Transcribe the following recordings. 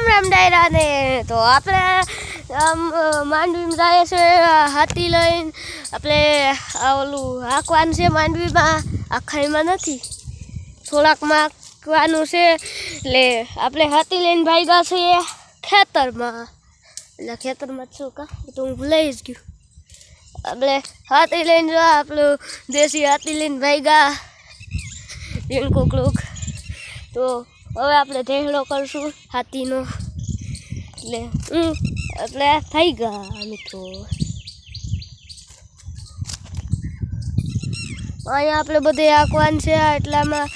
રામ ડાયરા ને તો આપણે માંડવીમાં જાય છે હાથી લઈને આપણે ઓલું હાંકવાનું છે માંડવીમાં આખાઈમાં નથી થોડાકમાં હાંકવાનું છે એટલે આપણે હાથી લઈને ભાગ્યા છીએ ખેતરમાં એટલે ખેતરમાં જ છું કા તો હું ભૂલાઈ જ ગયું આપણે હાથી લઈને જો આપણું દેશી હાથી લઈને ભાગ્યા કોક તો હવે આપણે ઢેહડો કરશું હાથીનો એટલે થઈ ગયા મિત્રો અહીંયા આપણે બધે આંકવાનું છે એટલામાં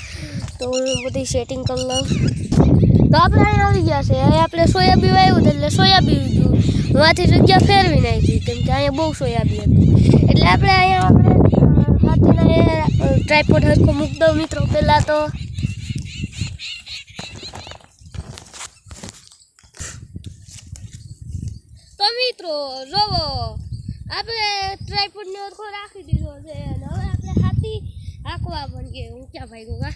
તો હું બધી સેટિંગ કરી લઉં તો આપણે અહીંયા આવી ગયા છે અહીંયા આપણે સોયાબીન વાવ્યું હતું એટલે સોયાબીન ગયું હું જગ્યા ફેરવી નાખી કેમ કે અહીંયા બહુ સોયાબીન હતી એટલે આપણે અહીંયા હાથીને ટ્રાયપોડ હરખો મૂકી દઉં મિત્રો પહેલાં તો મિત્રો જોવો આપણે ટ્રાયપોડને હરખો રાખી દીધો છે અને હવે આપણે હાથી હાંકવા પણ ગયા હું ક્યાં ભાઈ કા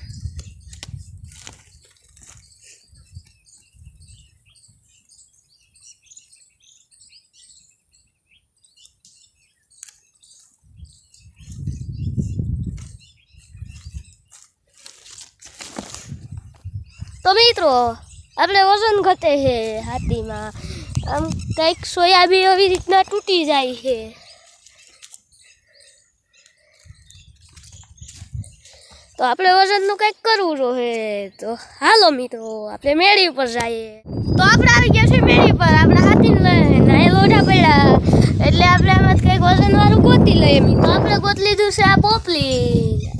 તો મિત્રો આપણે વજન ઘટે છે હાથીમાં આમ કંઈક સોયાબીન એવી રીતના તૂટી જાય છે તો આપણે વજનનું કંઈક કરવું જોઈએ તો હાલો મિત્રો આપણે મેળી ઉપર જઈએ તો આપણે આવી ગયા છીએ મેળી પર આપણે હાથીને લઈને લોઢા પડ્યા એટલે આપણે આમાં કંઈક વજનવાળું ગોતી લઈએ તો આપણે ગોતી લીધું છે આ પોપલી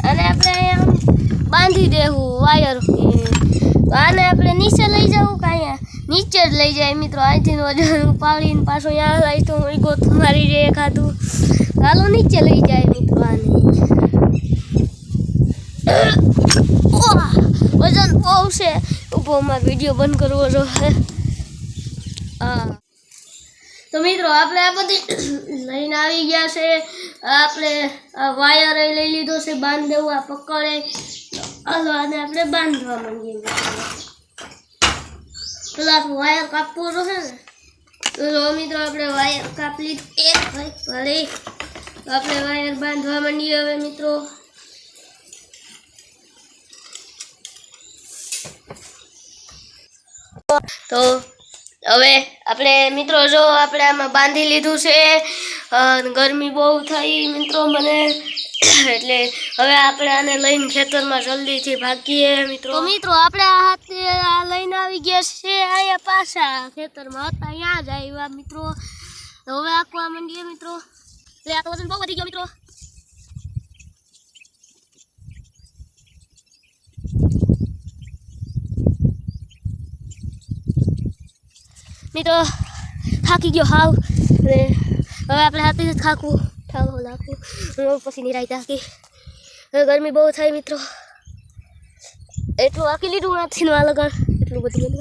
અને આપણે અહીંયા બાંધી દેવું વાયર તો આને આપણે નીચે લઈ જવું કે અહીંયા નીચે જ લઈ જાય મિત્રો અહીંથી વજન ઉપાડીને પાછો અહીંયા લઈ તો હું ગોત મારી રે ખાધું હાલો નીચે લઈ જાય મિત્રો આને વજન બહુ છે ઊભો મારો વિડીયો બંધ કરવો જોઈએ હા તો મિત્રો આપણે આ બધી લઈને આવી ગયા છે આપણે વાયર લઈ લીધો છે બાંધ દેવું આ પકડે હાલો આને આપણે બાંધવા માંગીએ પેલા વાયર કાપવો છે ને તો મિત્રો આપણે વાયર કાપી લીધું ભલે આપણે વાયર બાંધવા માંડીએ હવે મિત્રો તો હવે આપણે મિત્રો જો આપણે આમાં બાંધી લીધું છે ગરમી બહુ થઈ મિત્રો મને એટલે હવે આપણે આને લઈને ખેતરમાં જલ્દીથી ભાગીએ મિત્રો તો મિત્રો આપણે આ હાથે આ લઈને આવી ગયા છે અહીંયા પાછા ખેતરમાં હતા અહીંયા જ આવ્યા મિત્રો હવે આખવા માંડીએ મિત્રો એટલે આ તો વજન બહુ વધી ગયો મિત્રો મિત્રો થાકી ગયો હાવ હવે આપણે હાથે જ થાકવું લાખું હું પછી નિરાઈ થાકી ગરમી બહુ થાય મિત્રો એટલું આખી લીધું નથી આ લગન એટલું બધું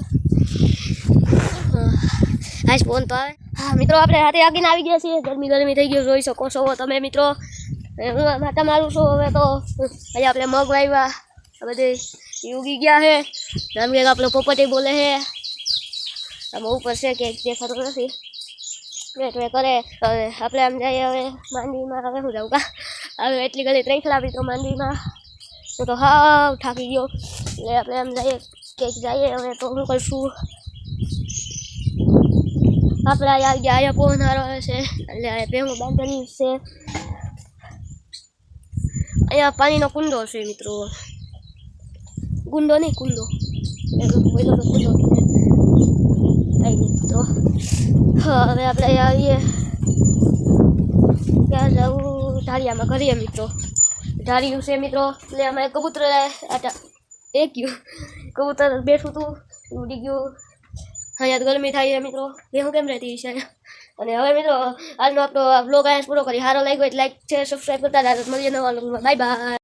આજ ફોન તો આવે હા મિત્રો આપણે હાથે આગીને આવી ગયા છીએ ગરમી થઈ ગયો જોઈ શકો છો તમે મિત્રો હું માતા મારું છું હવે તો અહીંયા આપણે મગ વાવ્યા બધે ઉગી ગયા છે આમ કે આપણો પોપટે બોલે છે આમાં ઉપર છે કે દેખાતો નથી વેટ કરે હવે આપણે આમ જઈએ હવે માંડવીમાં હવે હું જાઉં કા હવે એટલી ઘડી ત્રેખલા મિત્રો માંડવીમાં હું તો હાવ થાકી ગયો એટલે આપણે આમ જઈએ કેક જઈએ હવે તો શું કરશું આપણે અહીંયા પવન હારો આવે છે એટલે ભેગું બાંધવાની છે અહીંયા પાણીનો કુંડો છે મિત્રો ગુંડો નહીં કુંડો પહેલો તો કુંડો મિત્રો હવે આપણે આવીએ ત્યાં જવું ઢાળિયામાં કરીએ મિત્રો ઢાળિયું છે મિત્રો એટલે અમે કબૂતર ગયું કબૂતર બેઠું હતું ઉડી ગયું અહીંયા ગરમી થાય છે મિત્રો હું કેમ રહેતી છે અને હવે મિત્રો આજનો આપણો બ્લોગ અહીંયા પૂરો કરી સારો લાગ્યો એટલે લાઈક છે સબસ્ક્રાઈબ કરતા મળીએ નવા બાય બાય